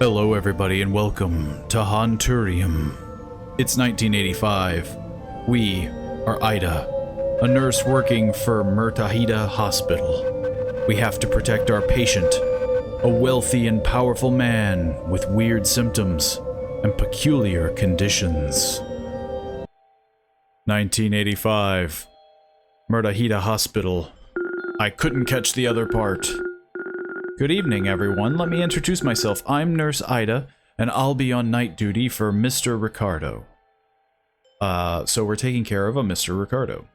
Hello everybody and welcome to Hanturium. It's 1985. We are Ida, a nurse working for Mertahita Hospital. We have to protect our patient, a wealthy and powerful man with weird symptoms and peculiar conditions. 1985. Mertahita Hospital. I couldn't catch the other part. Good evening, everyone. Let me introduce myself. I'm Nurse Ida, and I'll be on night duty for Mr. Ricardo. So we're taking care of a Mr. Ricardo.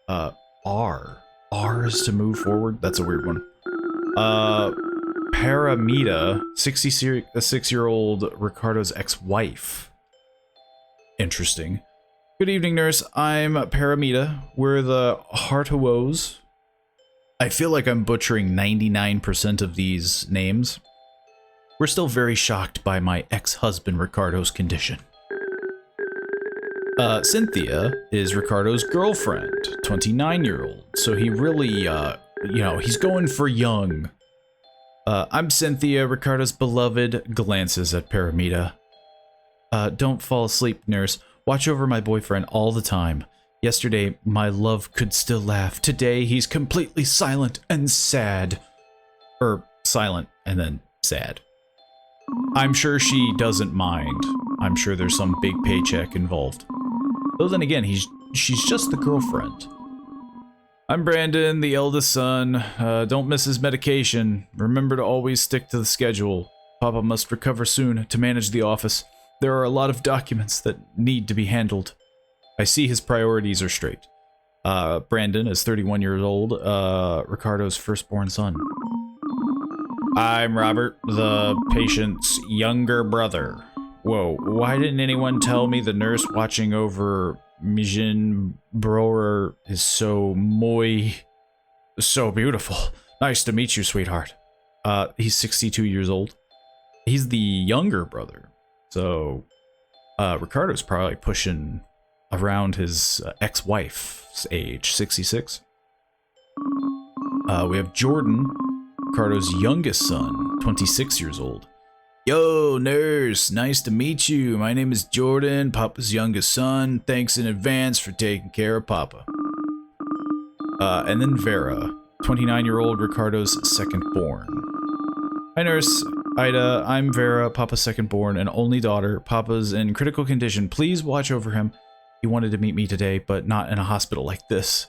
R. R is to move forward? That's a weird one. Paramita, 66-year-old Ricardo's ex-wife. Interesting. Good evening, nurse. I'm Paramita. We're the Hanturium. I feel like I'm butchering 99% of these names. We're still very shocked by my ex-husband Ricardo's condition. Cynthia is Ricardo's girlfriend, 29-year-old. So he really, he's going for young. I'm Cynthia, Ricardo's beloved, glances at Paramita. Don't fall asleep, nurse. Watch over my boyfriend all the time. Yesterday, my love could still laugh. Today, he's completely silent and sad. Silent and then sad. I'm sure she doesn't mind. I'm sure there's some big paycheck involved. Though then again, she's just the girlfriend. I'm Brandon, the eldest son. Don't miss his medication. Remember to always stick to the schedule. Papa must recover soon to manage the office. There are a lot of documents that need to be handled. I see his priorities are straight. Brandon is 31 years old, Ricardo's firstborn son. I'm Robert, the patient's younger brother. Whoa, why didn't anyone tell me the nurse watching over Mijin Broer is so beautiful? Nice to meet you, sweetheart. He's 62 years old. He's the younger brother. So, Ricardo's probably pushing around his ex-wife's age, 66. We have Jordan, Ricardo's youngest son, 26 years old. Yo, nurse, nice to meet you. My name is Jordan, Papa's youngest son. Thanks in advance for taking care of Papa. And then Vera, 29-year-old Ricardo's second-born. Hi, nurse. Ida, I'm Vera, Papa's second-born and only daughter. Papa's in critical condition. Please watch over him. He wanted to meet me today, but not in a hospital like this.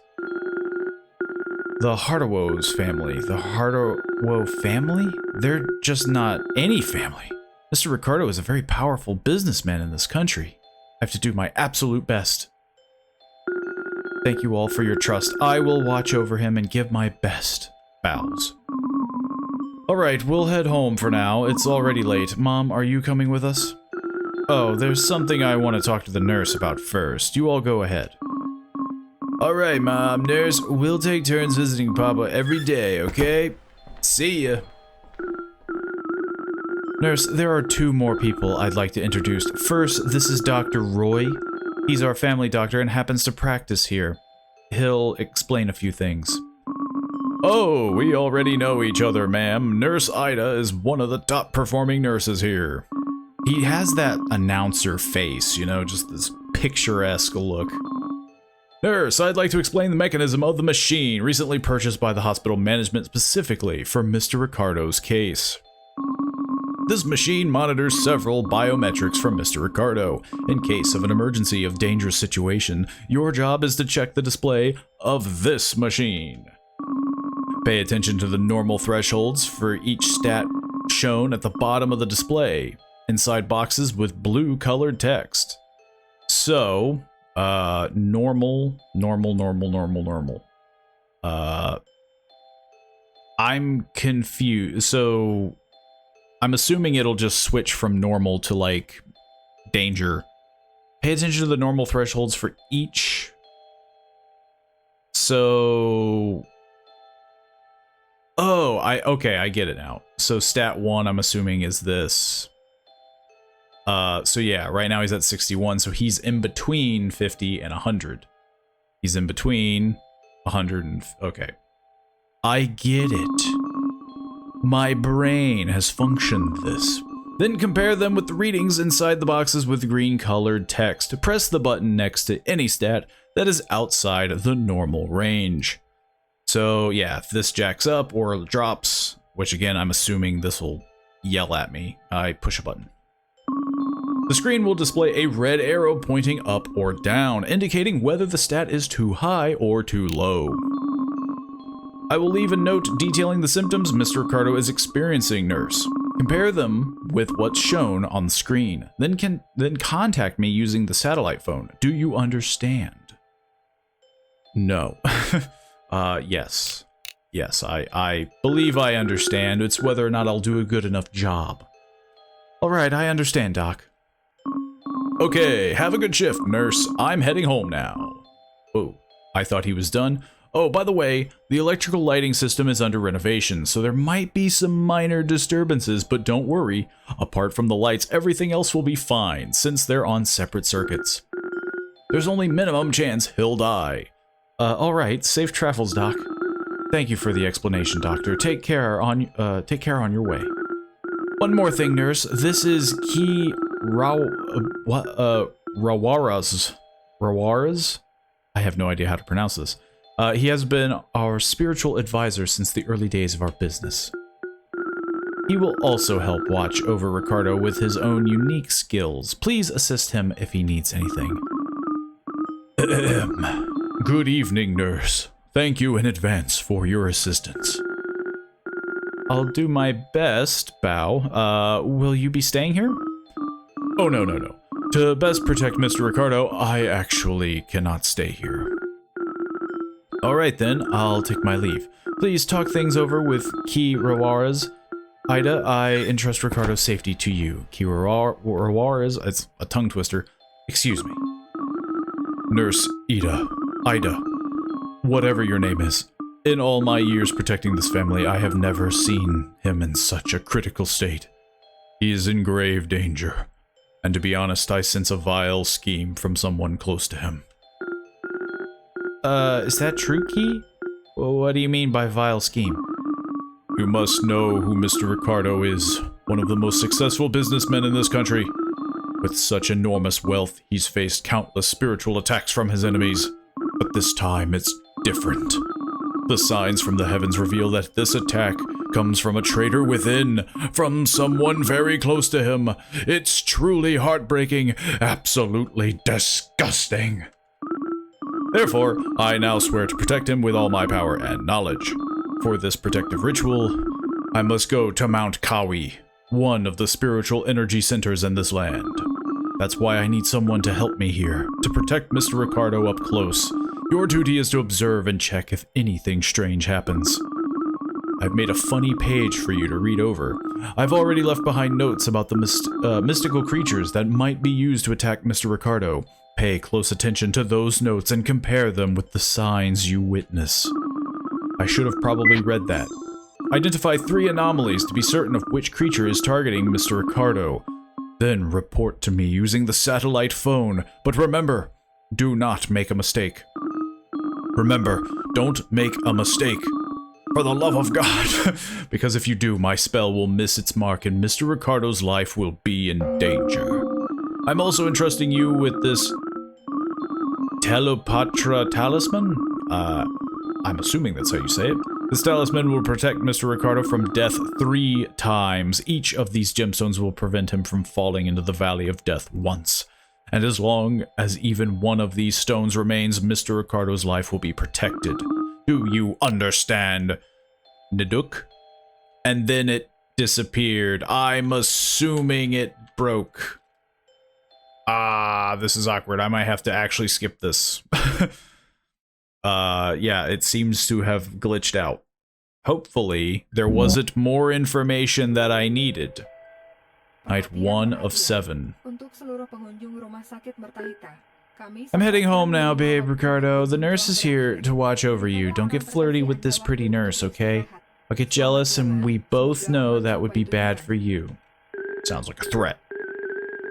The Hanturium family. The Hanturium family? They're just not any family. Mr. Ricardo is a very powerful businessman in this country. I have to do my absolute best. Thank you all for your trust. I will watch over him and give my best. Bows. Alright, we'll head home for now. It's already late. Mom, are you coming with us? Oh, there's something I want to talk to the nurse about first. You all go ahead. Alright, Mom, nurse, we'll take turns visiting Papa every day, okay? See ya. Nurse, there are two more people I'd like to introduce. First, this is Dr. Roy. He's our family doctor and happens to practice here. He'll explain a few things. Oh, we already know each other, ma'am. Nurse Ida is one of the top performing nurses here. He has that announcer face, you know, just this picturesque look. Nurse, I'd like to explain the mechanism of the machine recently purchased by the hospital management specifically for Mr. Ricardo's case. This machine monitors several biometrics from Mr. Ricardo. In case of an emergency of dangerous situation, your job is to check the display of this machine. Pay attention to the normal thresholds for each stat shown at the bottom of the display. Inside boxes with blue-colored text. So, normal. I'm confused. So, I'm assuming it'll just switch from normal to, like, danger. Pay attention to the normal thresholds for each. So... Oh, okay, I get it now. So, stat 1, I'm assuming, is this... So yeah, right now he's at 61, so he's in between 50 and 100. He's in between 100 and... Okay. I get it. My brain has functioned this. Then compare them with the readings inside the boxes with green colored text. Press the button next to any stat that is outside the normal range. So yeah, if this jacks up or drops, which again I'm assuming this will yell at me, I push a button. The screen will display a red arrow pointing up or down, indicating whether the stat is too high or too low. I will leave a note detailing the symptoms Mr. Ricardo is experiencing, nurse. Compare them with what's shown on the screen. Then contact me using the satellite phone. Do you understand? No. Yes. Yes, I believe I understand. It's whether or not I'll do a good enough job. Alright, I understand, Doc. Okay, have a good shift, nurse. I'm heading home now. Oh, I thought he was done. Oh, by the way, the electrical lighting system is under renovation, so there might be some minor disturbances, but don't worry. Apart from the lights, everything else will be fine, since they're on separate circuits. There's only minimum chance he'll die. Alright, safe travels, Doc. Thank you for the explanation, Doctor. Take care on your way. One more thing, nurse. This is Rawaras? I have no idea how to pronounce this. He has been our spiritual advisor since the early days of our business. He will also help watch over Ricardo with his own unique skills. Please assist him if he needs anything. Good evening, nurse. Thank you in advance for your assistance. I'll do my best, Bow. Will you be staying here? Oh, no. To best protect Mr. Ricardo, I actually cannot stay here. Alright then, I'll take my leave. Please talk things over with Key Rawaras. Ida, I entrust Ricardo's safety to you. Key Rawaras, it's a tongue twister. Excuse me. Nurse Ida, whatever your name is. In all my years protecting this family, I have never seen him in such a critical state. He is in grave danger. And to be honest, I sense a vile scheme from someone close to him. Is that true, Key? What do you mean by vile scheme? You must know who Mr. Ricardo is. One of the most successful businessmen in this country. With such enormous wealth, he's faced countless spiritual attacks from his enemies. But this time, it's different. The signs from the heavens reveal that this attack comes from a traitor within, from someone very close to him. It's truly heartbreaking, absolutely disgusting. Therefore, I now swear to protect him with all my power and knowledge. For this protective ritual, I must go to Mount Kawi, one of the spiritual energy centers in this land. That's why I need someone to help me here, to protect Mr. Ricardo up close. Your duty is to observe and check if anything strange happens. I've made a funny page for you to read over. I've already left behind notes about the mystical creatures that might be used to attack Mr. Ricardo. Pay close attention to those notes and compare them with the signs you witness. I should have probably read that. Identify 3 anomalies to be certain of which creature is targeting Mr. Ricardo. Then report to me using the satellite phone. But remember, do not make a mistake. Remember, don't make a mistake. For the love of God. Because if you do, my spell will miss its mark and Mr. Ricardo's life will be in danger. I'm also entrusting you with this Telepatra talisman? I'm assuming that's how you say it. This talisman will protect Mr. Ricardo from death 3 times. Each of these gemstones will prevent him from falling into the Valley of Death once. And as long as even one of these stones remains, Mr. Ricardo's life will be protected. Do you understand? Niduk? And then it disappeared. I'm assuming it broke. This is awkward. I might have to actually skip this. Yeah, it seems to have glitched out. Hopefully, there wasn't more information that I needed. Night 1 of 7. I'm heading home now, babe, Ricardo. The nurse is here to watch over you. Don't get flirty with this pretty nurse, okay? I'll get jealous, and we both know that would be bad for you. Sounds like a threat.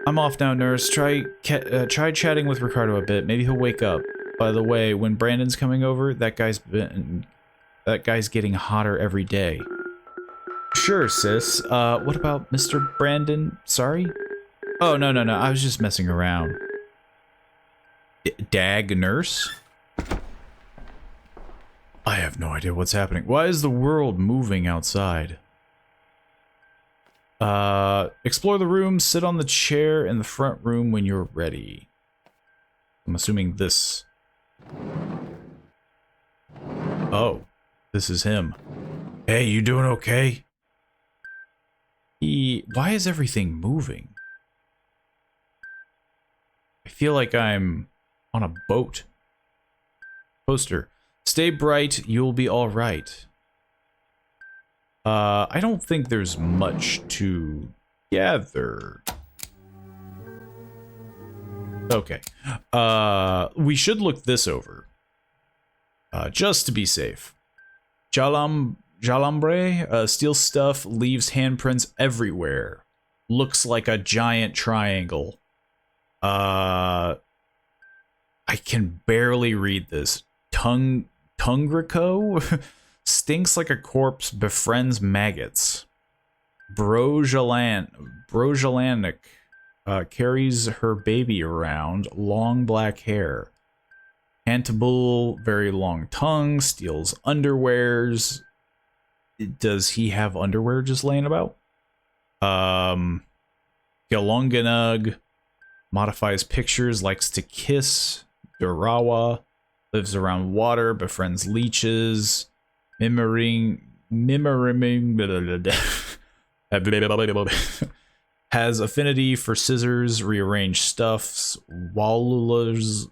I'm off now, nurse. Try chatting with Ricardo a bit. Maybe he'll wake up. By the way, when Brandon's coming over, that guy's getting hotter every day. Sure, sis. What about Mr. Brandon? Sorry? Oh, no, no, no. I was just messing around. Dag nurse? I have no idea what's happening. Why is the world moving outside? Explore the room, sit on the chair in the front room when you're ready. I'm assuming this. Oh, this is him. Hey, you doing okay? Why is everything moving? I feel like I'm on a boat. Poster. Stay bright, you'll be alright. I don't think there's much to gather. Okay. We should look this over. Just to be safe. Jalambre, steel stuff, leaves handprints everywhere. Looks like a giant triangle. I can barely read this. Tungrico? Stinks like a corpse, befriends maggots. Brojalanik carries her baby around, long black hair. Hantable, very long tongue, steals underwears. Does he have underwear just laying about? Galonganug modifies pictures, likes to kiss. Durawa lives around water, befriends leeches. Has affinity for scissors, rearrange stuffs. Walular?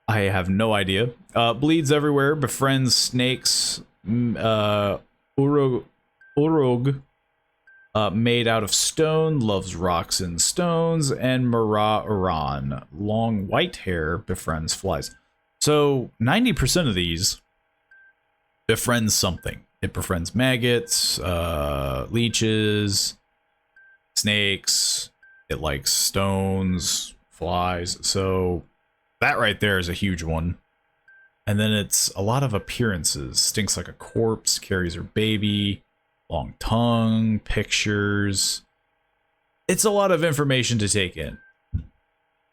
I have no idea. Bleeds everywhere, befriends snakes. Urug, made out of stone, loves rocks and stones. And Uran, long white hair, befriends flies. So 90% of these befriends something. It befriends maggots, leeches, snakes. It likes stones, flies. So that right there is a huge one. And then it's a lot of appearances. Stinks like a corpse, carries her baby, long tongue, pictures. It's a lot of information to take in.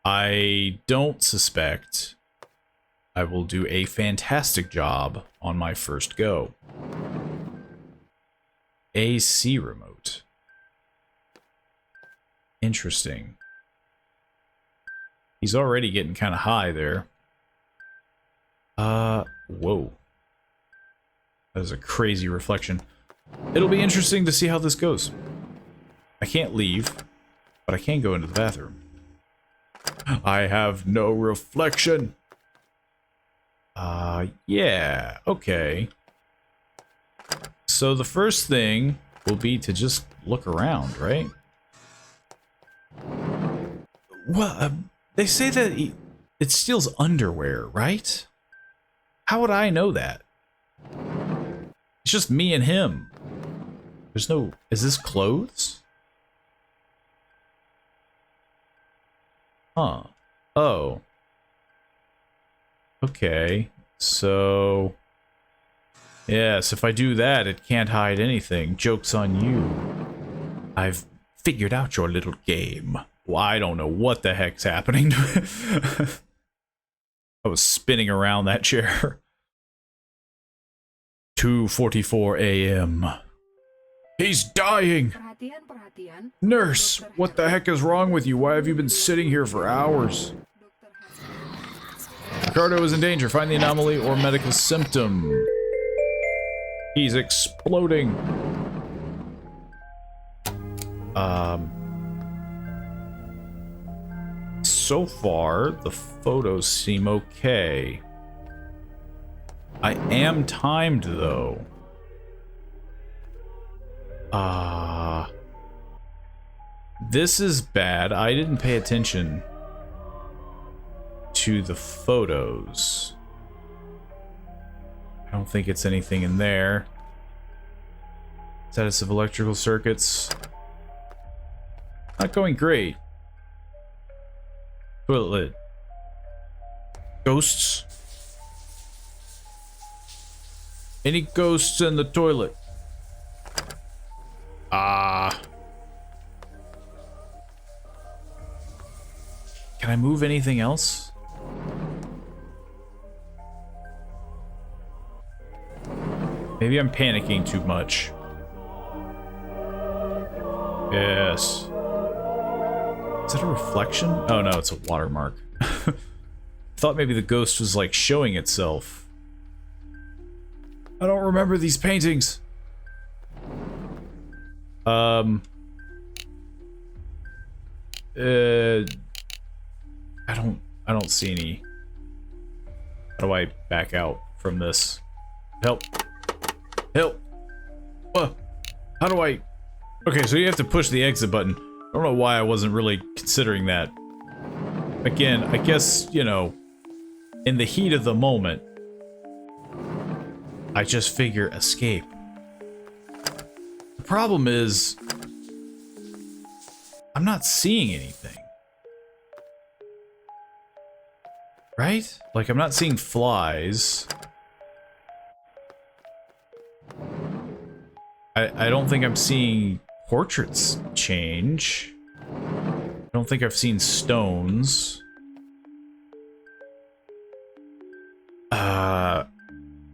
I don't suspect I will do a fantastic job on my first go. AC remote. Interesting. He's already getting kind of high there. Whoa. That was a crazy reflection. It'll be interesting to see how this goes. I can't leave, but I can go into the bathroom. I have no reflection. Yeah, okay. So the first thing will be to just look around, right? Well, they say that it steals underwear, right? How would I know that? It's just me and him. There's no... Is this clothes? Huh. Oh. Okay. So... Yes, if I do that, it can't hide anything. Joke's on you. I've figured out your little game. Well, I don't know what the heck's happening. I was spinning around that chair. 2:44 a.m. He's dying! Nurse, what the heck is wrong with you? Why have you been sitting here for hours? Ricardo is in danger. Find the anomaly or medical symptom. He's exploding. So far, the photos seem okay. I am timed, though. This is bad. I didn't pay attention to the photos. I don't think it's anything in there. Status of electrical circuits. Not going great. Toilet lid. Ghosts. Any ghosts in the toilet? Ah. Can I move anything else? Maybe I'm panicking too much. Yes. Is that a reflection? Oh no, it's a watermark. I thought maybe the ghost was like showing itself. I don't remember these paintings. I don't see any. How do I back out from this? Help. Help. Whoa. How do I... Okay, so you have to push the exit button. I don't know why I wasn't really considering that. Again, I guess, you know, in the heat of the moment, I just figure escape. The problem is, I'm not seeing anything. Right? Like, I'm not seeing flies. I don't think I'm seeing portraits change. I don't think I've seen stones.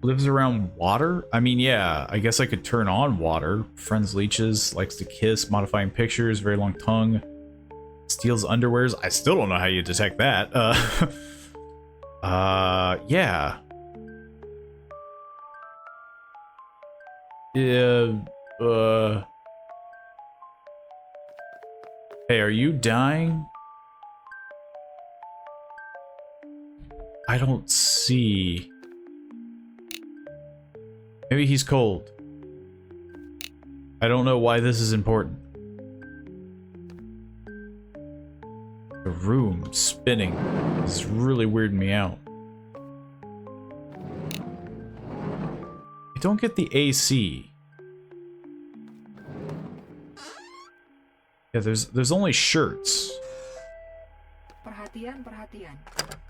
Lives around water? I mean, yeah, I guess I could turn on water. Friends leeches, likes to kiss, modifying pictures, very long tongue. Steals underwears. I still don't know how you detect that. Yeah. Yeah, Hey, are you dying? I don't see... Maybe he's cold. I don't know why this is important. The room spinning is really weirding me out. I don't get the AC. Yeah, there's only shirts.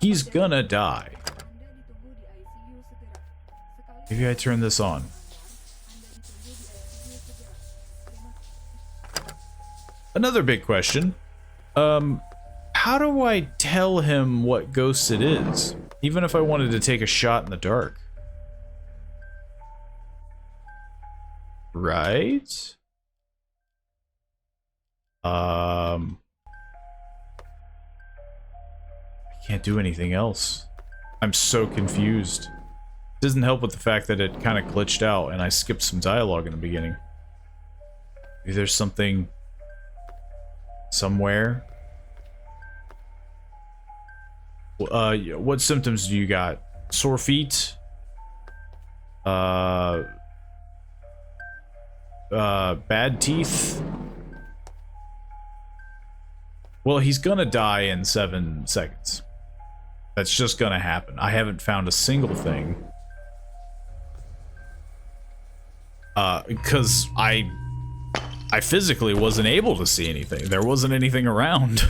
He's gonna die. Maybe I turn this on. Another big question. How do I tell him what ghost it is? Even if I wanted to take a shot in the dark. Right? I can't do anything else. I'm so confused. Doesn't help with the fact that it kind of glitched out and I skipped some dialogue in the beginning. Maybe there's something somewhere. What symptoms do you got? Sore feet? Bad teeth? Well, he's gonna die in 7 seconds. That's just gonna happen. I haven't found a single thing. Because I physically wasn't able to see anything. There wasn't anything around.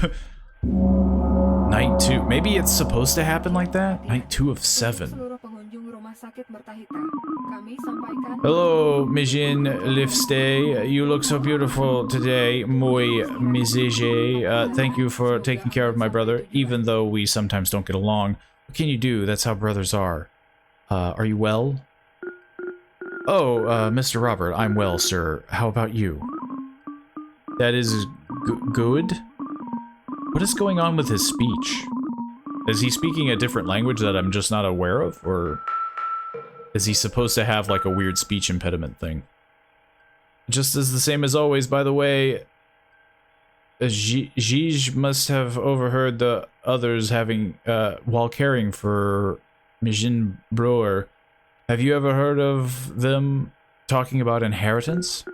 Night 2. Maybe it's supposed to happen like that? Night 2 of 7. Hello, Mijin Lifstay. You look so beautiful today, muy misige. Thank you for taking care of my brother, even though we sometimes don't get along. What can you do? That's how brothers are. Are you well? Oh, Mr. Robert, I'm well, sir. How about you? That is good? What is going on with his speech? Is he speaking a different language that I'm just not aware of, or is he supposed to have like a weird speech impediment thing? Just as the same as always, by the way, Gij must have overheard the others having, while caring for Mijin Brewer. Have you ever heard of them talking about inheritance?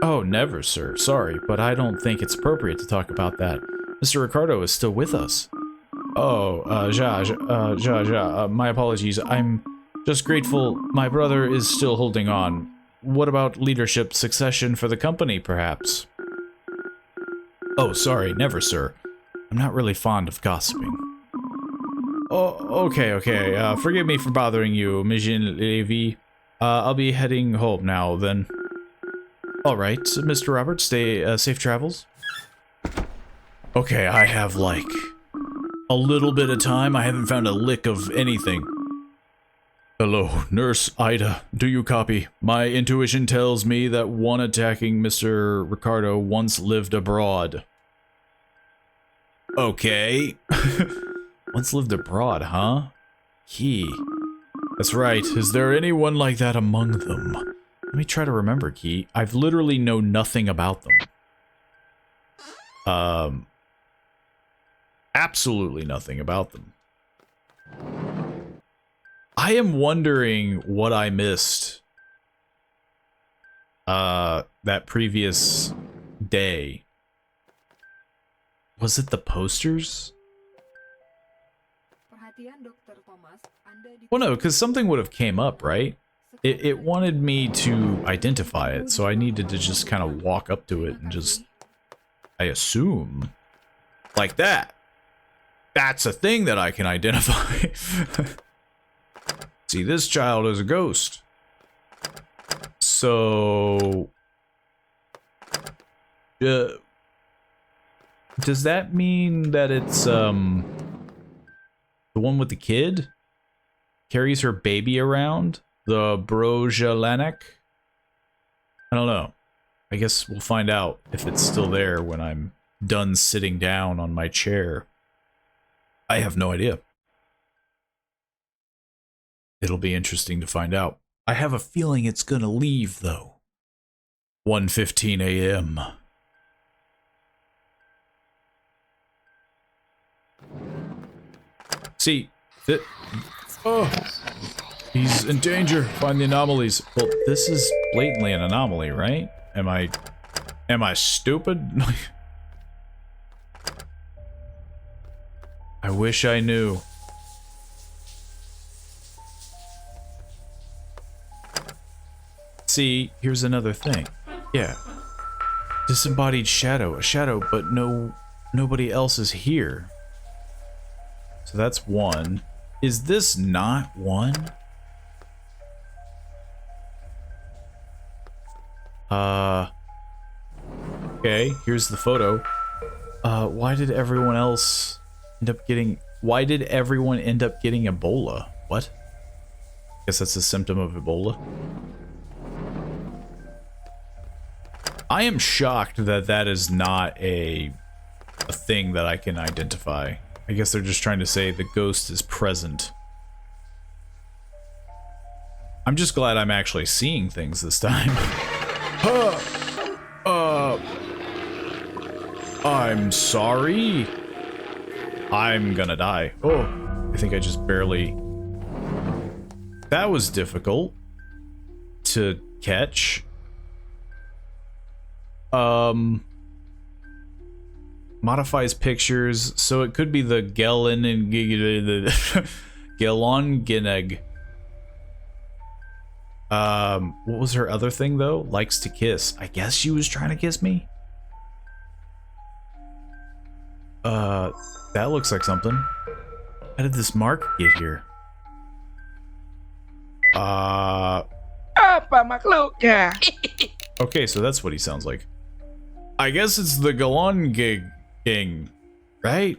Oh, never, sir. Sorry, but I don't think it's appropriate to talk about that. Mr. Ricardo is still with us. Oh, my apologies. I'm just grateful my brother is still holding on. What about leadership succession for the company, perhaps? Oh, sorry, never, sir. I'm not really fond of gossiping. Oh, okay. Forgive me for bothering you, Mijin Levy. I'll be heading home now, then. Alright, Mr. Roberts, stay, safe travels. Okay, I have, like, a little bit of time. I haven't found a lick of anything. Hello, Nurse Ida. Do you copy? My intuition tells me that one attacking Mr. Ricardo once lived abroad. Okay. Once lived abroad, huh? Key. That's right. Is there anyone like that among them? Let me try to remember, Key. I've literally know nothing about them. Absolutely nothing about them. I am wondering what I missed. That previous day. Was it the posters? Well, no, because something would have came up, right? It wanted me to identify it, so I needed to just kind of walk up to it and just, I assume, like that. That's a thing that I can identify. See, this child is a ghost. So, does that mean that it's, the one with the kid? Carries her baby around? The Brojalanek? I don't know. I guess we'll find out if it's still there when I'm done sitting down on my chair. I have no idea. It'll be interesting to find out. I have a feeling it's gonna leave, though. 1:15 a.m. See, oh, he's in danger. Find the anomalies. Well, this is blatantly an anomaly, right? Am I stupid? I wish I knew. See, here's another thing. Yeah. Disembodied shadow. A shadow, but nobody else is here. So that's one. Is this not one? Okay, here's the photo. Why did everyone else end up getting... Why did everyone end up getting Ebola? What? Guess that's a symptom of Ebola. I am shocked that that is not a thing that I can identify. I guess they're just trying to say the ghost is present. I'm just glad I'm actually seeing things this time. I'm sorry. I'm gonna die. Oh, I think I just barely... That was difficult to catch. Modifies pictures, so it could be the Gelon and Gelongineg. What was her other thing though? Likes to kiss. I guess she was trying to kiss me. That looks like something. How did this mark get here? Apa makhluknya? Okay, so that's what he sounds like. I guess it's the Galonging, right?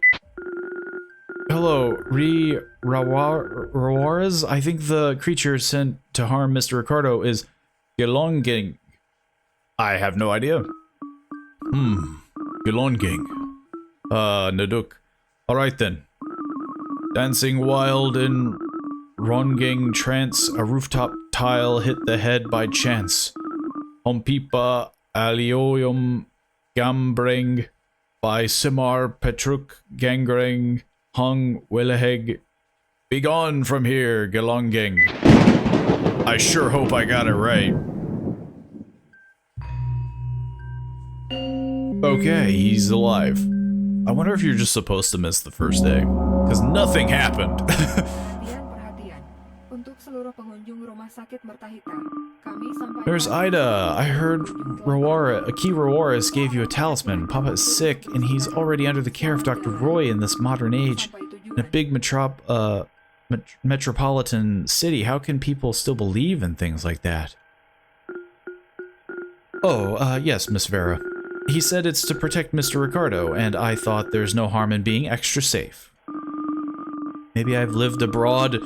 Hello, Rawaras? I think the creature sent to harm Mr. Ricardo is Galonging. I have no idea. Galonging. Naduk. Alright then. Dancing wild in Ronging trance, a rooftop tile hit the head by chance. Hompipa alioyum gambreng by Simar Petruk gangreng hung willeheg. Begone from here, Gelonging. I sure hope I got it right. Okay, he's alive. I wonder if you're just supposed to miss the first day, because nothing happened. There's Ida. I heard Key Rawaris gave you a talisman. Papa is sick, and he's already under the care of Dr. Roy in this modern age. In a big metropolitan city. How can people still believe in things like that? Oh, yes, Miss Vera. He said it's to protect Mr. Ricardo, and I thought there's no harm in being extra safe. Maybe I've lived abroad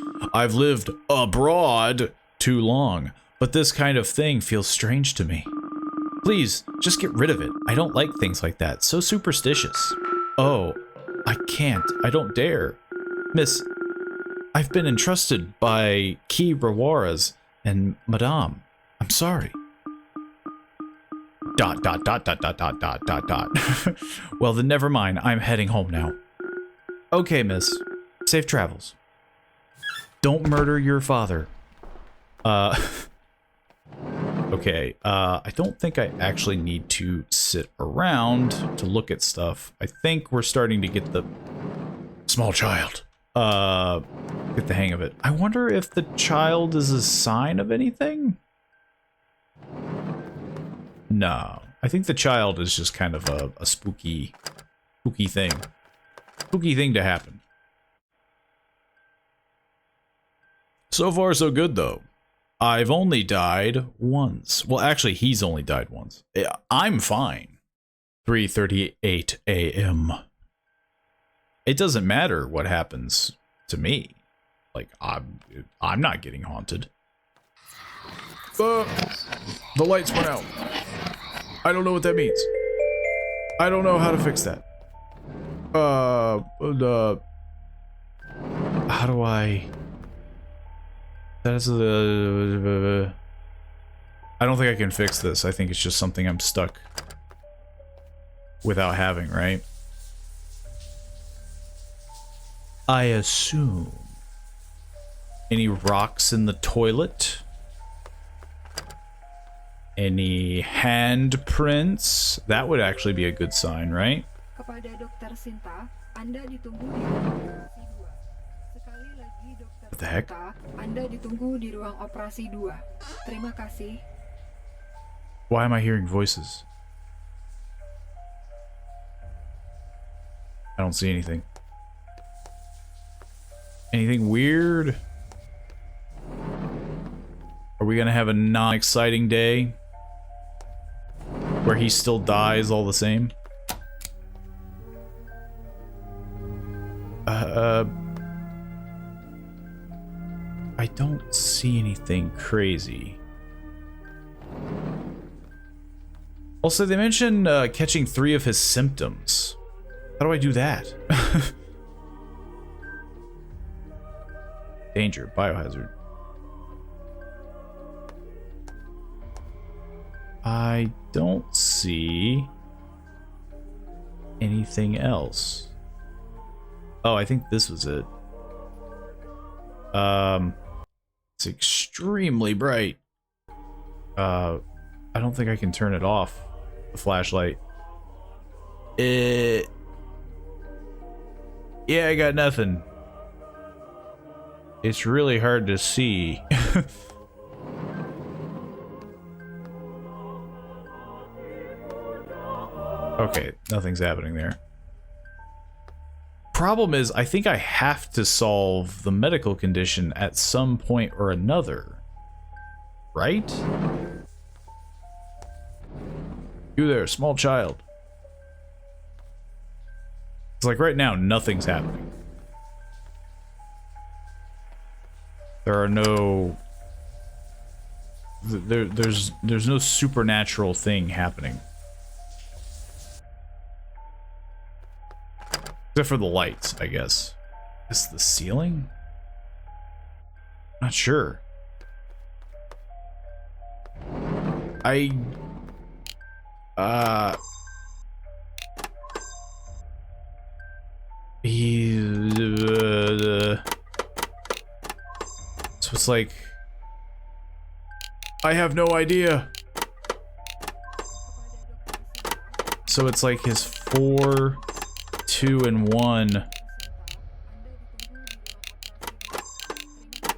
too long, but this kind of thing feels strange to me. Please, just get rid of it. I don't like things like that. So superstitious. Oh, I can't. I don't dare. Miss, I've been entrusted by Key Rawaras and Madame. I'm sorry. ... Well, then never mind. I'm heading home now. Okay, miss. Safe travels. Don't murder your father. Okay, I don't think I actually need to sit around to look at stuff. I think we're starting to get the... Small child. Get the hang of it. I wonder if the child is a sign of anything? No. I think the child is just kind of a spooky thing. Spooky thing to happen. So far, so good, though. I've only died once. Well, actually, he's only died once. I'm fine. 3:38 a.m. It doesn't matter what happens to me. Like, I'm not getting haunted. The lights went out. I don't know what that means. I don't know how to fix that. How do I... That's the... I don't think I can fix this. I think it's just something I'm stuck without having, right? I assume. Any rocks in the toilet? Any handprints? That would actually be a good sign, right? Kepada Dokter Sinta, Anda ditunggu di ruang operasi 2. Sekali lagi Dokter What the heck? Sinta, Anda ditunggu di ruang operasi 2. Terima kasih. Why am I hearing voices? I don't see anything. Anything weird? Are we gonna have a non-exciting day? Where he still dies all the same? I don't see anything crazy. Also, they mentioned catching 3 of his symptoms. How do I do that? Danger, biohazard. I don't see anything else. Oh, I think this was it. It's extremely bright. I don't think I can turn it off, the flashlight. Yeah, I got nothing. It's really hard to see. Okay, nothing's happening there. Problem is, I think I have to solve the medical condition at some point or another. Right? You there, small child. It's like right now, nothing's happening. There are no... There's no supernatural thing happening. Except for the lights, I guess. Is the ceiling? Not sure. So it's like... I have no idea. So it's like his 4, 2, and 1.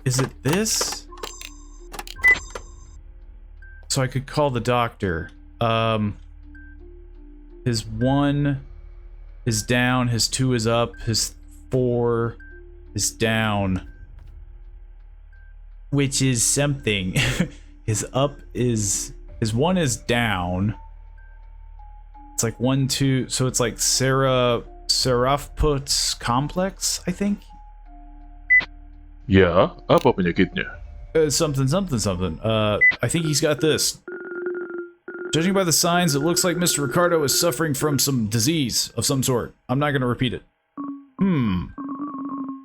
Is it this? So I could call the doctor. His 1 is down, his 2 is up, his 4 is down. which is something. His one is down. It's like 1, 2, so it's like Seraput's complex, I think. Ya, apa penyakitnya? Something. I think he's got this. Judging by the signs, it looks like Mr. Ricardo is suffering from some disease of some sort. I'm not gonna repeat it.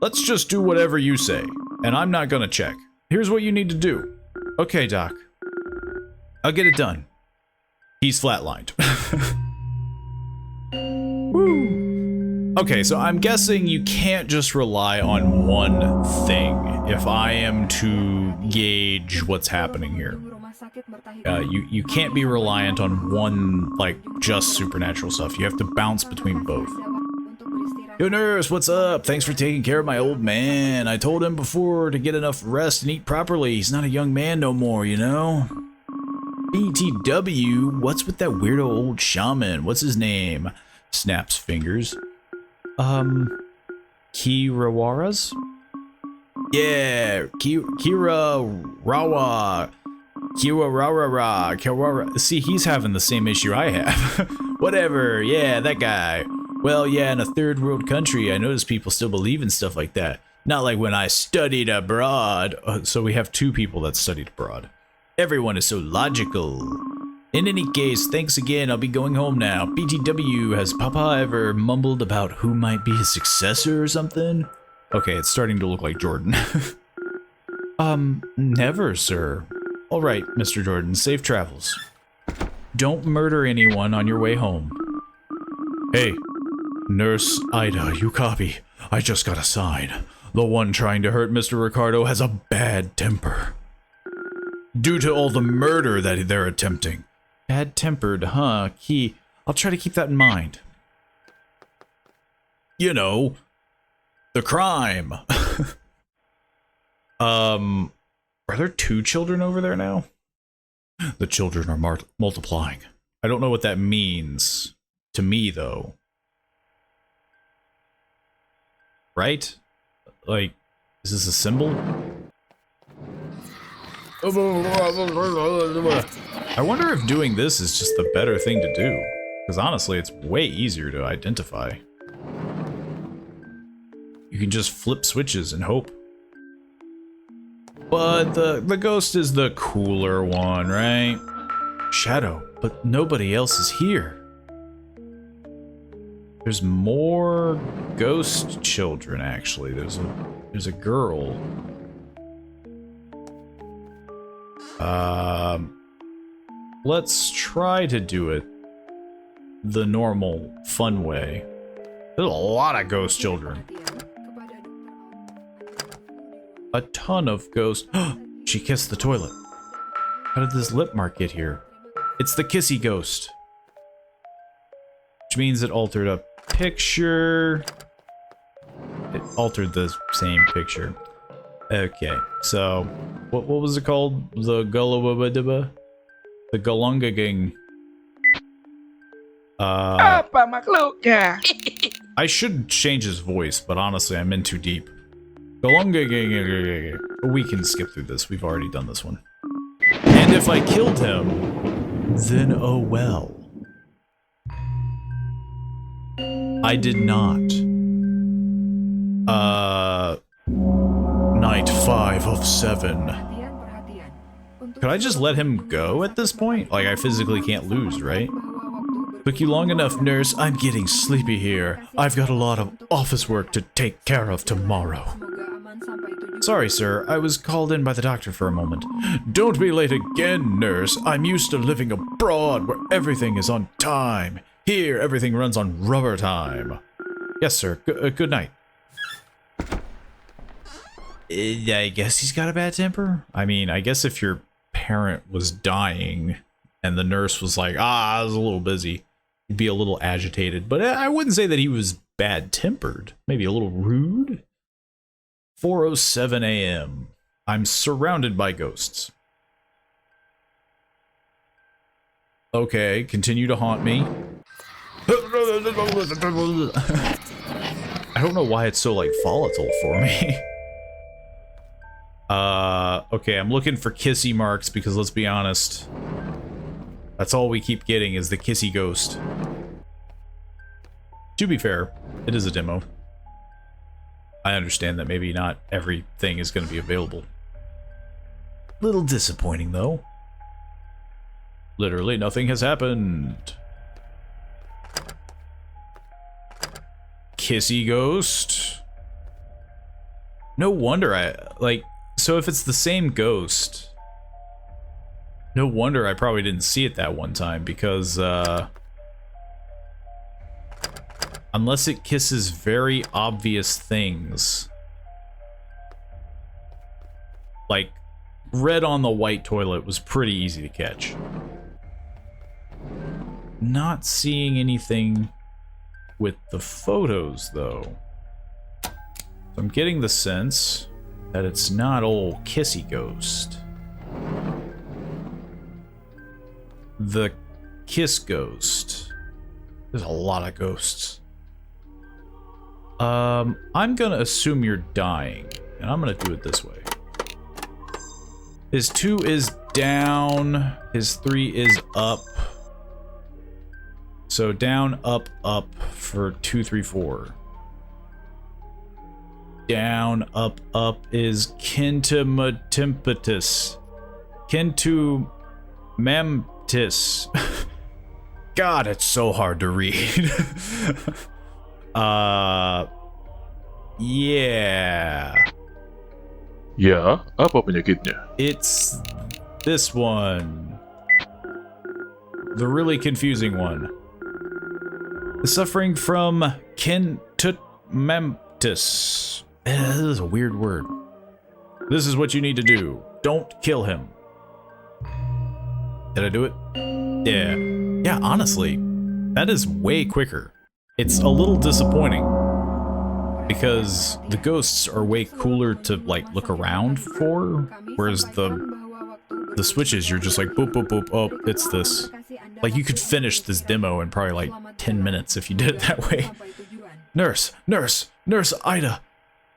Let's just do whatever you say, and I'm not gonna check. Here's what you need to do. Okay, Doc. I'll get it done. He's flatlined. Woo. Okay, so I'm guessing you can't just rely on one thing if I am to gauge what's happening here. You can't be reliant on one, like, just supernatural stuff. You have to bounce between both. Yo, nurse, what's up? Thanks for taking care of my old man. I told him before to get enough rest and eat properly. He's not a young man no more, you know? BTW, what's with that weirdo old shaman? What's his name? Snaps fingers. Kirawaras? Yeah, Kira Rawa. Kiwara. See, he's having the same issue I have. Whatever, yeah, that guy. Well, yeah, in a third world country, I notice people still believe in stuff like that. Not like when I studied abroad. So we have 2 people that studied abroad. Everyone is so logical. In any case, thanks again, I'll be going home now. BTW, has Papa ever mumbled about who might be his successor or something? Okay, it's starting to look like Jordan. Never, sir. Alright, Mr. Jordan, safe travels. Don't murder anyone on your way home. Hey, Nurse Ida, you copy. I just got a sign. The one trying to hurt Mr. Ricardo has a bad temper. Due to all the murder that they're attempting. Bad-tempered, huh? I'll try to keep that in mind. You know, the crime. Are there 2 children over there now? The children are multiplying. I don't know what that means to me, though. Right? Like, is this a symbol? I wonder if doing this is just the better thing to do. Because honestly, it's way easier to identify. You can just flip switches and hope. But the ghost is the cooler one, right? Shadow, but nobody else is here. There's more ghost children, actually. There's a girl. Let's try to do it the normal, fun way. There's a lot of ghost children. A ton of ghosts. She kissed the toilet. How did this lip mark get here? It's the kissy ghost. Which means it altered a picture. It altered the same picture. Okay, so what was it called? The Gulawabadiba? The Galungagang. Apa makhluknya? I should change his voice, but honestly, I'm in too deep. Galungagang. We can skip through this. We've already done this one. And if I killed him, then oh well. I did not. Night 5 of 7. Could I just let him go at this point? Like, I physically can't lose, right? Took you long enough, nurse. I'm getting sleepy here. I've got a lot of office work to take care of tomorrow. Sorry, sir. I was called in by the doctor for a moment. Don't be late again, nurse. I'm used to living abroad where everything is on time. Here, everything runs on rubber time. Yes, sir. Good night. I guess he's got a bad temper. I mean, I guess if your parent was dying and the nurse was like, I was a little busy, you'd be a little agitated. But I wouldn't say that he was bad-tempered. Maybe a little rude. 4:07 a.m. I'm surrounded by ghosts. Okay, continue to haunt me. I don't know why it's so, like, volatile for me. Okay, I'm looking for kissy marks because let's be honest. That's all we keep getting is the kissy ghost. To be fair, it is a demo. I understand that maybe not everything is going to be available. Little disappointing though. Literally nothing has happened. Kissy ghost. No wonder so if it's the same ghost, no wonder I probably didn't see it that one time because, unless it kisses very obvious things. Like, red on the white toilet was pretty easy to catch. Not seeing anything with the photos, though. So I'm getting the sense that it's not old Kissy Ghost. The Kiss Ghost. There's a lot of ghosts. I'm gonna assume you're dying, and I'm gonna do it this way. His 2 is down, his 3 is up. So down, up, up for 2, 3, 4. Down, up, up is Kintumatimpetus. Kintumamtis. God, it's so hard to read. Yeah. Ya, apa penyakitnya? It's this one. The really confusing one. Suffering from Kintumatis. This is a weird word. This is what you need to do. Don't kill him. Did I do it? Yeah. Yeah, honestly, that is way quicker. It's a little disappointing because the ghosts are way cooler to like look around for, whereas the switches you're just like boop boop boop. Oh, it's this. Like you could finish this demo in probably like 10 minutes if you did it that way. Nurse Ida,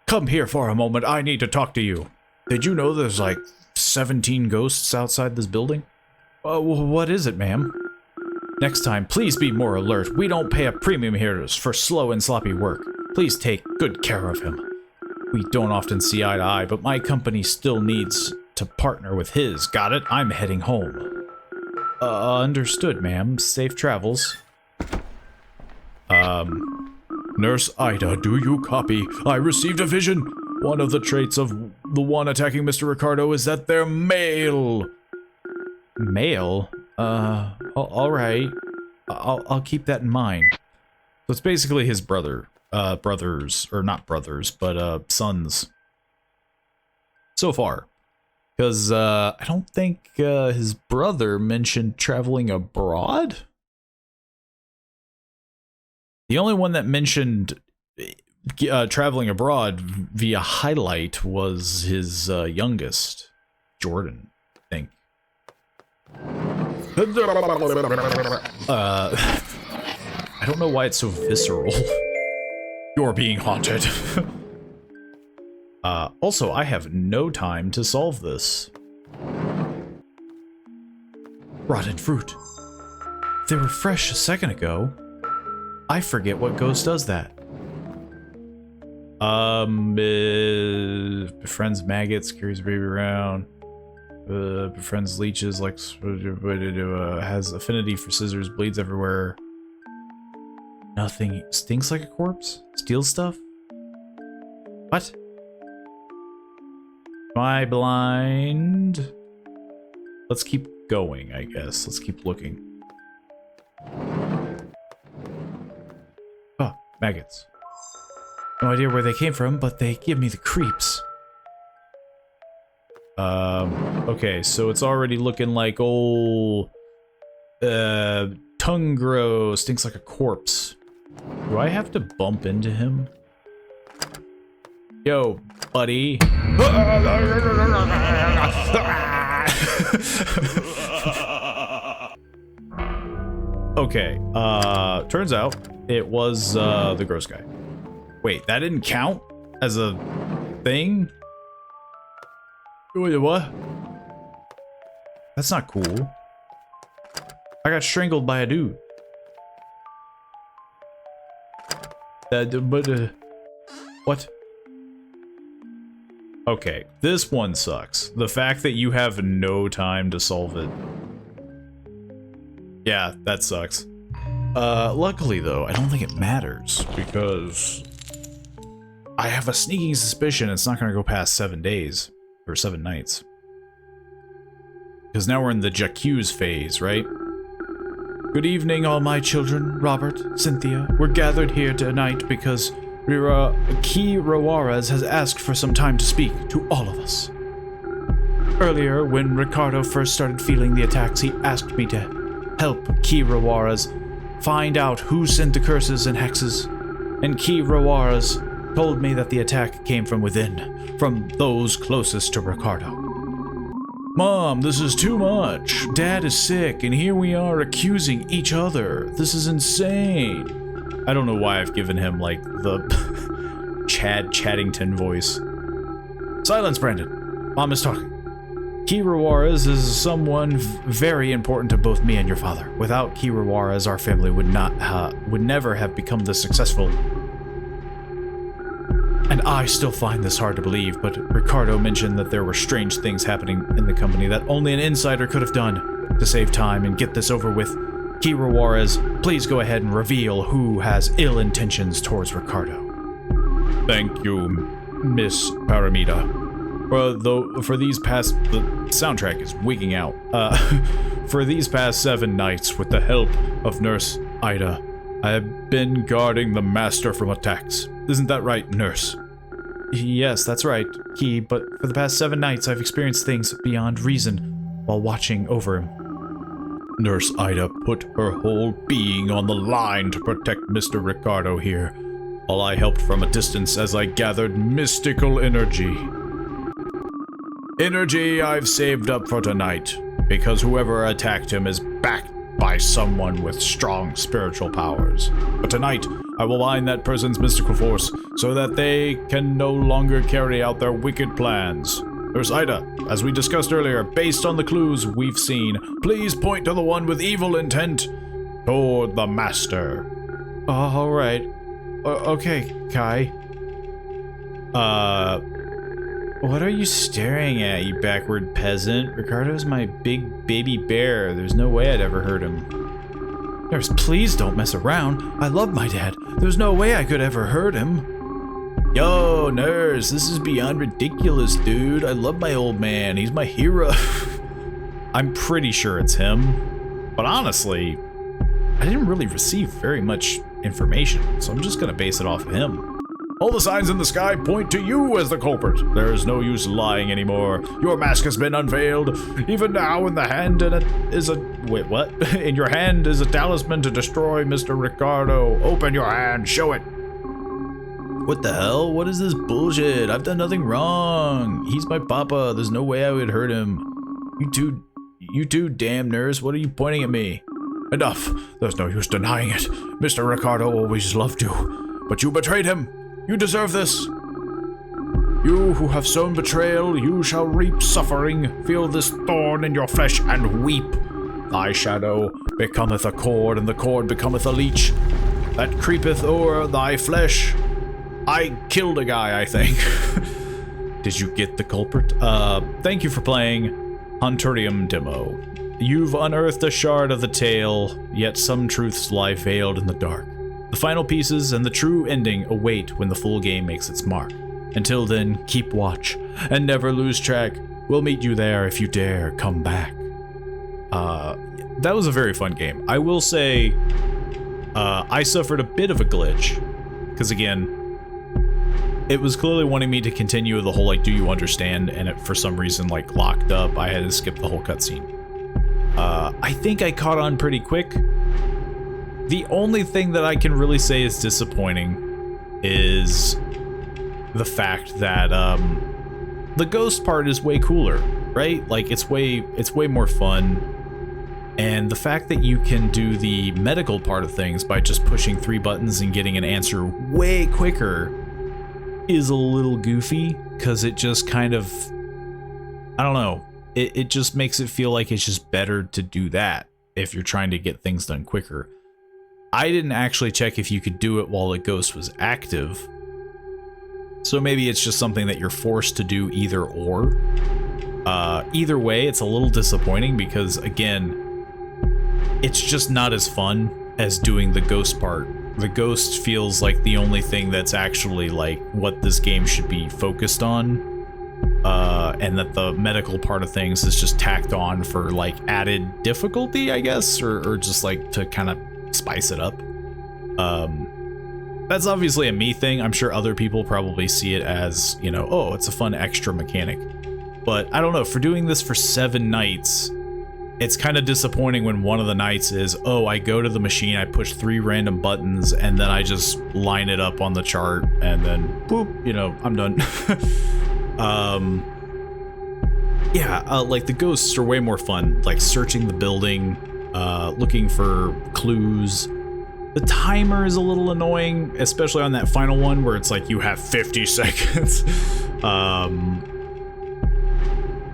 come here for a moment. I need to talk to you. Did you know there's like 17 ghosts outside this building? What is it, ma'am? Next time, please be more alert. We don't pay a premium here for slow and sloppy work. Please take good care of him. We don't often see eye to eye, but my company still needs to partner with his. Got it? I'm heading home. Understood, ma'am. Safe travels. Nurse Ida, do you copy? I received a vision. One of the traits of the one attacking Mr. Ricardo is that they're male. Male? Alright. I'll keep that in mind. So it's basically his brother. Brothers, or not brothers, but, sons. So far. Because, I don't think, his brother mentioned traveling abroad? The only one that mentioned traveling abroad via highlight was his youngest, Jordan, I think. I don't know why it's so visceral. You're being haunted. Also, I have no time to solve this. Rotten fruit. They were fresh a second ago. I forget what ghost does that. Befriends maggots, carries baby around. Befriends leeches, like has affinity for scissors, bleeds everywhere. Nothing stinks like a corpse. Steals stuff. What? Am I blind? Let's keep going, I guess. Let's keep looking. Oh, maggots. No idea where they came from, but they give me the creeps. Okay, so it's already looking like old Tungro stinks like a corpse. Do I have to bump into him? Yo, buddy. Okay, turns out it was the gross guy. Wait, that didn't count as a thing? Wait, what? That's not cool. I got strangled by a dude. What? Okay, this one sucks. The fact that you have no time to solve it. Yeah, that sucks. Luckily though, I don't think it matters, because I have a sneaking suspicion it's not gonna go past 7 days, or 7 nights. Because now we're in the J'accuse phase, right? Good evening, all my children. Robert, Cynthia, we're gathered here tonight because Key Rawarez has asked for some time to speak to all of us. Earlier, when Ricardo first started feeling the attacks, he asked me to help Key Rawarez find out who sent the curses and hexes. And Key Rawarez told me that the attack came from within, from those closest to Ricardo. Mom, this is too much. Dad is sick, and here we are accusing each other. This is insane. I don't know why I've given him, like, the Chad Chattington voice. Silence, Brandon. Mom is talking. Kira Juarez is someone very important to both me and your father. Without Kira Juarez, our family would never have become this successful. And I still find this hard to believe, but Ricardo mentioned that there were strange things happening in the company that only an insider could have done. To save time and get this over with, Kira Juarez, please go ahead and reveal who has ill intentions towards Ricardo. Thank you, Miss Paramita. For these past... The soundtrack is wigging out. For these past 7 nights, with the help of Nurse Ida, I have been guarding the Master from attacks. Isn't that right, Nurse? Yes, that's right, Key, but for the past 7 nights, I've experienced things beyond reason while watching over him. Nurse Ida put her whole being on the line to protect Mr. Ricardo here, while I helped from a distance as I gathered mystical energy. Energy I've saved up for tonight, because whoever attacked him is backed by someone with strong spiritual powers. But tonight, I will bind that person's mystical force so that they can no longer carry out their wicked plans. Nurse Ida, as we discussed earlier, based on the clues we've seen, please point to the one with evil intent toward the Master. Alright. Okay, Kai. What are you staring at, you backward peasant? Ricardo's my big baby bear. There's no way I'd ever hurt him. Nurse, please don't mess around. I love my dad. There's no way I could ever hurt him. Yo, Nurse, this is beyond ridiculous, dude. I love my old man. He's my hero. I'm pretty sure it's him. But honestly, I didn't really receive very much information, so I'm just gonna base it off of him. All the signs in the sky point to you as the culprit. There is no use lying anymore. Your mask has been unveiled. Even now in the hand is a... Wait, what? In your hand is a talisman to destroy Mr. Ricardo. Open your hand. Show it. What the hell? What is this bullshit? I've done nothing wrong. He's my papa. There's no way I would hurt him. You two, damn Nurse. What are you pointing at me? Enough. There's no use denying it. Mr. Ricardo always loved you. But you betrayed him. You deserve this. You who have sown betrayal, you shall reap suffering. Feel this thorn in your flesh and weep. Thy shadow becometh a cord, and the cord becometh a leech that creepeth o'er thy flesh. I killed a guy, I think. Did you get the culprit? Thank you for playing Hanturium demo. You've unearthed a shard of the tale, yet some truths lie veiled in the dark. The final pieces and the true ending await when the full game makes its mark. Until then, keep watch and never lose track. We'll meet you there if you dare come back. That was a very fun game. I will say, I suffered a bit of a glitch. Because again, it was clearly wanting me to continue the whole, like, do you understand? And it, for some reason, like, locked up. I had to skip the whole cutscene. I think I caught on pretty quick. The only thing that I can really say is disappointing is the fact that the ghost part is way cooler, right? Like it's way more fun. And the fact that you can do the medical part of things by just pushing 3 buttons and getting an answer way quicker is a little goofy, because it just kind of I don't know. It just makes it feel like it's just better to do that if you're trying to get things done quicker. I didn't actually check if you could do it while the ghost was active. So maybe it's just something that you're forced to do either or. Either way, it's a little disappointing because, again, it's just not as fun as doing the ghost part. The ghost feels like the only thing that's actually like what this game should be focused on. And that the medical part of things is just tacked on for like added difficulty, I guess, or just like to kind of spice it up. That's obviously a me thing. I'm sure other people probably see it as, you know, oh, it's a fun extra mechanic. But I don't know, for doing this for 7 nights, it's kind of disappointing when one of the nights is, oh, I go to the machine, I push 3 random buttons, and then I just line it up on the chart, and then, boop, you know, I'm done. Like the ghosts are way more fun, like searching the building, looking for clues. The timer is a little annoying, especially on that final one where it's like you have 50 seconds.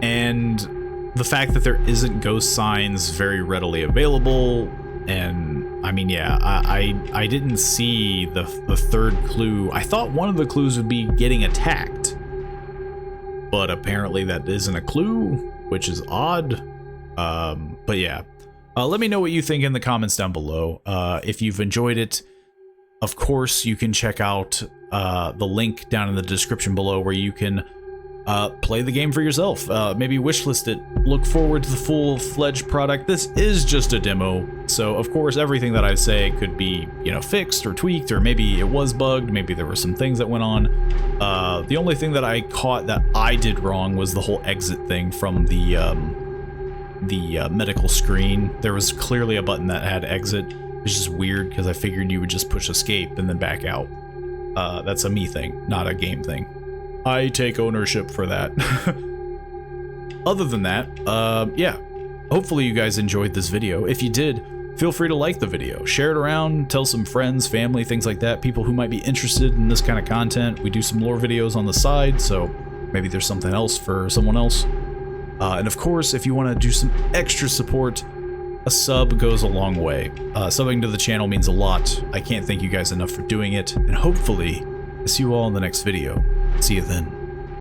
And the fact that there isn't ghost signs very readily available, and I mean, yeah, I didn't see the third clue. I thought one of the clues would be getting attacked, but apparently that isn't a clue, which is odd. But yeah, let me know what you think in the comments down below. If you've enjoyed it, of course, you can check out the link down in the description below where you can play the game for yourself. Maybe wishlist it. Look forward to the full-fledged product. This is just a demo, so of course everything that I say could be, you know, fixed or tweaked, or maybe it was bugged, maybe there were some things that went on. The only thing that I caught that I did wrong was the whole exit thing from the medical screen. There was clearly a button that had exit, which is weird because I figured you would just push escape and then back out. That's a me thing, not a game thing. I take ownership for that. Other than that, yeah, hopefully you guys enjoyed this video. If you did, feel free to like the video, share it around, tell some friends, family, things like that, people who might be interested in this kind of content. We do some lore videos on the side, so maybe there's something else for someone else. And of course, if you want to do some extra support, a sub goes a long way. Subbing to the channel means a lot. I can't thank you guys enough for doing it, and hopefully, I'll see you all in the next video. See you then.